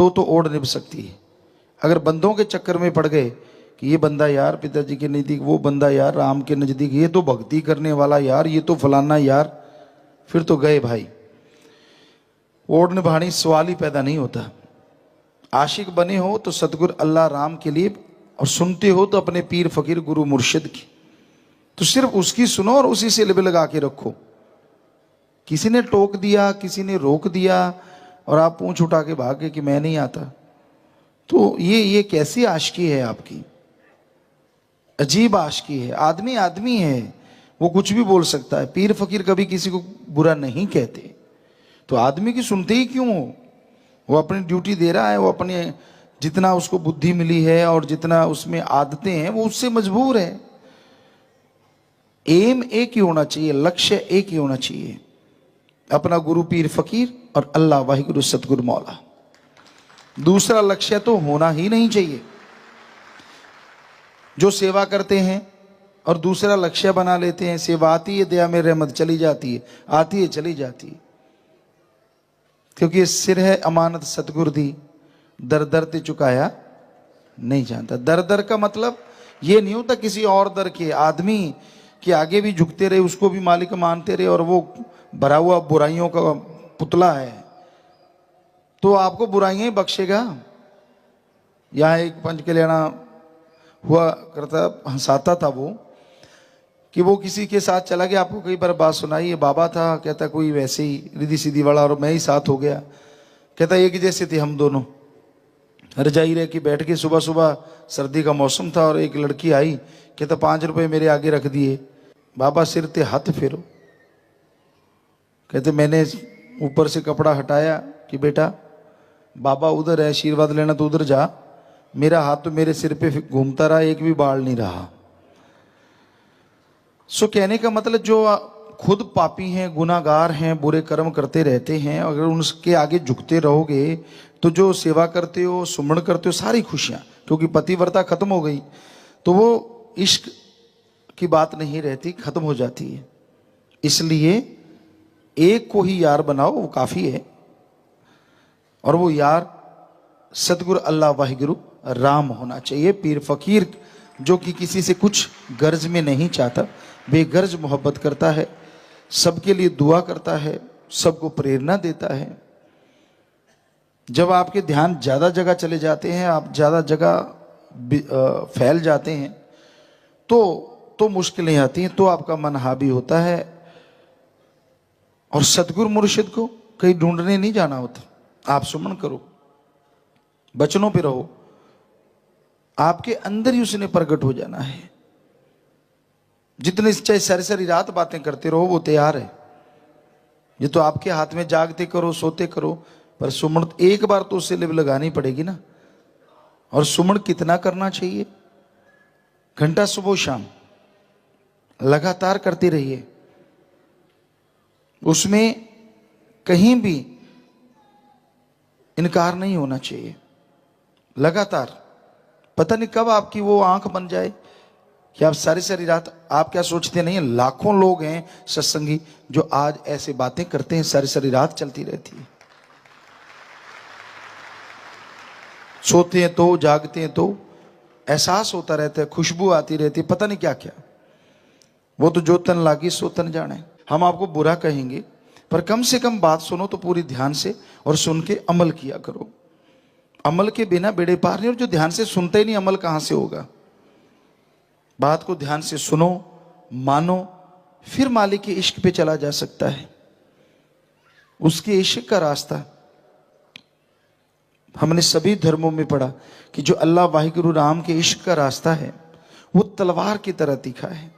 तो ओढ़ निभ सकती है। अगर बंदों के चक्कर में पड़ गए कि ये बंदा यार पिताजी के नज़दीक, वो बंदा यार राम के नज़दीक, ये तो भक्ति करने वाला यार, ये तो फलाना यार, फिर तो गए भाई। ओढ़ निभानी सवाल ही पैदा नहीं होता। आशिक बने हो तो सतगुरु अल्लाह राम के लिए, और सुनते हो तो अपने पीर फकीर गुरु मुर्शिद की, तो सिर्फ उसकी सुनो और उसी से लिब लगा के रखो। किसी ने टोक दिया, किसी ने रोक दिया और आप पूंछ उठा के भागे कि मैं नहीं आता, तो ये कैसी आशिकी है आपकी? अजीब आशिकी है। आदमी आदमी है, वो कुछ भी बोल सकता है। पीर फकीर कभी किसी को बुरा नहीं कहते, तो आदमी की सुनते ही क्यों हो? वो अपनी ड्यूटी दे रहा है, वो अपने जितना उसको बुद्धि मिली है और जितना उसमें आदतें हैं वो उससे मजबूर है। एम एक ही होना चाहिए, लक्ष्य एक ही होना चाहिए, अपना गुरु पीर फकीर और अल्लाह वाहिगुरु सतगुरु मौला। दूसरा लक्ष्य तो होना ही नहीं चाहिए। जो सेवा करते हैं और दूसरा लक्ष्य बना लेते हैं, सेवा आती है दया में रहमत चली जाती है, आती है चली जाती है, क्योंकि सिर है अमानत सतगुरु दी, दर दर ते चुकाया नहीं जानता। दर दर का मतलब ये नहीं होता किसी और दर के, आदमी के आगे भी झुकते रहे, उसको भी मालिक मानते रहे, और वो भरा हुआ बुराइयों का पुतला है, तो आपको बुराइयां ही बख्शेगा। यहाँ एक पंच कल्याणा हुआ करता, हंसाता था वो, कि वो किसी के साथ चला गया। आपको कई बार बात सुनाई है, बाबा था, कहता कोई वैसे ही रिद्धि सीधी वाला, और मैं ही साथ हो गया। कहता एक जैसे थे हम दोनों, रजाई रह के बैठ के, सुबह सुबह सर्दी का मौसम था और एक लड़की आई, कहता 5 रुपए मेरे आगे रख दिए, बाबा सिर ते हाथ फेरो। कहते मैंने ऊपर से कपड़ा हटाया कि बेटा बाबा उधर है, आशीर्वाद लेना तो उधर जा, मेरा हाथ तो मेरे सिर पे घूमता रहा, एक भी बाल नहीं रहा। सो कहने का मतलब जो खुद पापी हैं, गुनाहगार हैं, बुरे कर्म करते रहते हैं, अगर उनके आगे झुकते रहोगे तो जो सेवा करते हो, सुमरण करते हो, सारी खुशियां, क्योंकि पतिव्रता खत्म हो गई तो वो इश्क की बात नहीं रहती, खत्म हो जाती है। इसलिए एक को ही यार बनाओ, वो काफी है, और वो यार सतगुरु अल्लाह वाहिगुरु राम होना चाहिए। पीर फकीर जो कि किसी से कुछ गर्ज में नहीं चाहता, बेगर्ज मोहब्बत करता है, सबके लिए दुआ करता है, सबको प्रेरणा देता है। जब आपके ध्यान ज्यादा जगह चले जाते हैं, आप ज्यादा जगह फैल जाते हैं, तो मुश्किलें आती हैं, तो आपका मन हावी होता है। और सतगुरु मुर्शिद को कहीं ढूंढने नहीं जाना होता, आप सुमन करो, बचनों पे रहो, आपके अंदर ही उसने प्रकट हो जाना है। जितने चाहे सारी सारी रात बातें करते रहो, वो तैयार है। ये तो आपके हाथ में, जागते करो सोते करो, पर सुमन एक बार तो उससे लिब लगानी पड़ेगी ना। और सुमन कितना करना चाहिए? घंटा सुबह शाम लगातार करते रहिए, उसमें कहीं भी इनकार नहीं होना चाहिए। लगातार, पता नहीं कब आपकी वो आंख बन जाए कि आप सारी सारी रात, आप क्या सोचते नहीं, लाखों लोग हैं सत्संगी जो आज ऐसे बातें करते हैं, सारी सारी रात चलती रहती है, सोते हैं तो, जागते हैं तो, एहसास होता रहता है, खुशबू आती रहती है, पता नहीं क्या क्या। वो तो जो तन लागी सो तन जाने। हम आपको बुरा कहेंगे, पर कम से कम बात सुनो तो पूरी ध्यान से, और सुन के अमल किया करो। अमल के बिना बेड़े पार नहीं, और जो ध्यान से सुनते ही नहीं, अमल कहां से होगा? बात को ध्यान से सुनो, मानो, फिर मालिक के इश्क पे चला जा सकता है। उसके इश्क का रास्ता हमने सभी धर्मों में पढ़ा कि जो अल्लाह वाहिगुरु राम के इश्क का रास्ता है वो तलवार की तरह तीखा है।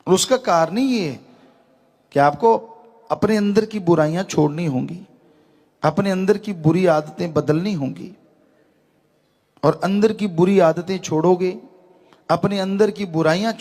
और उसका कारण ही ये है कि आपको अपने अंदर की बुराइयां छोड़नी होंगी, अपने अंदर की बुरी आदतें बदलनी होंगी, और अंदर की बुरी आदतें छोड़ोगे, अपने अंदर की बुराइयां